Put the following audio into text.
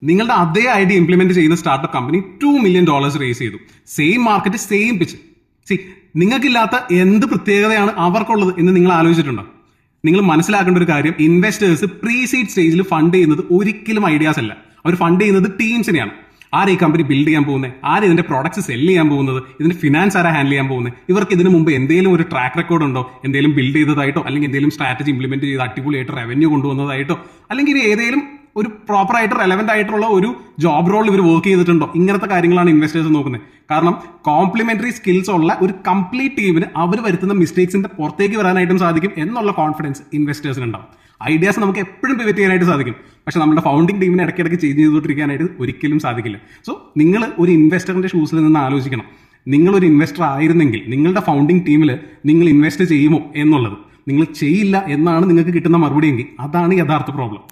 നിങ്ങളുടെ അതേ idea implement ചെയ്യുന്ന സ്റ്റാർട്ടപ്പ് കമ്പനി $2 million റേസ് ചെയ്തു. Same market, same pitch. നിങ്ങൾക്കില്ലാത്ത എന്ത് പ്രത്യേകതയാണ് അവർക്കുള്ളത് എന്ന് നിങ്ങൾ ആലോചിച്ചിട്ടുണ്ടോ? നിങ്ങൾ മനസ്സിലാക്കേണ്ട ഒരു കാര്യം, ഇൻവെസ്റ്റേഴ്സ് പ്രീ സീഡ് സ്റ്റേജിൽ ഫണ്ട് ചെയ്യുന്നത് ഒരിക്കലും ഐഡിയാസ് അല്ല. അവർ ഫണ്ട് ചെയ്യുന്നത് ടീംസിനെയാണ്. ആര് ഈ കമ്പനി ബിൽഡ് ചെയ്യാൻ പോകുന്നത്, ആര് ഇതിന്റെ പ്രോഡക്ട്സ് സെല് ചെയ്യാൻ പോകുന്നത്, ഇതിന്റെ ഫിനാൻസ് ആരാ ഹാൻഡിൽ ചെയ്യാൻ പോകുന്നത്, ഇവർക്ക് ഇതിനു മുമ്പ് എന്തെങ്കിലും ഒരു ട്രാക്ക് റെക്കോർഡ് ഉണ്ടോ, എന്തെങ്കിലും ബിൽഡ് ചെയ്തതായിട്ടോ അല്ലെങ്കിൽ എന്തെങ്കിലും സ്ട്രാറ്റജി ഇംപ്ലിമെന്റ് ചെയ്ത് അടിപൊളിയായിട്ട് റവന്യൂ കൊണ്ടുവന്നതായിട്ടോ അല്ലെങ്കിൽ ഏതെങ്കിലും ഒരു പ്രോപ്പർ ആയിട്ട് റെലവെന്റ് ആയിട്ടുള്ള ഒരു ജോബ് റോൾ ഇവർ വർക്ക് ചെയ്തിട്ടുണ്ടോ, ഇങ്ങനത്തെ കാര്യങ്ങളാണ് ഇൻവെസ്റ്റേഴ്സ് നോക്കുന്നത്. കാരണം കോംപ്ലിമെന്ററി സ്കിൽസ് ഉള്ള ഒരു കംപ്ലീറ്റ് ടീമിന് അവർ വരുത്തുന്ന മിസ്റ്റേക്സിന്റെ പുറത്തേക്ക് വരാനായിട്ടും സാധിക്കും എന്നുള്ള കോൺഫിഡൻസ് ഇൻവെസ്റ്റേഴ്സിന് ഉണ്ടാവും. ഐഡിയാസ് നമുക്ക് എപ്പോഴും പിവറ്റ് ചെയ്യാനായിട്ട് സാധിക്കും, പക്ഷെ നമ്മുടെ ഫൗണ്ടിങ് ടീമിനെ ഇടയ്ക്കിടയ്ക്ക് ചേഞ്ച് ചെയ്തുകൊണ്ടിരിക്കാനായിട്ട് ഒരിക്കലും സാധിക്കില്ല. സോ നിങ്ങൾ ഒരു ഇൻവെസ്റ്ററിന്റെ ഷൂസിൽ നിന്ന് ആലോചിക്കണം, നിങ്ങളൊരു ഇൻവെസ്റ്റർ ആയിരുന്നെങ്കിൽ നിങ്ങളുടെ ഫൗണ്ടിങ് ടീമിൽ നിങ്ങൾ ഇൻവെസ്റ്റ് ചെയ്യുമോ എന്നുള്ളത്. നിങ്ങൾ ചെയ്യില്ല എന്നാണ് നിങ്ങൾക്ക് കിട്ടുന്ന മറുപടി എങ്കിൽ അതാണ് യഥാർത്ഥ പ്രോബ്ലം.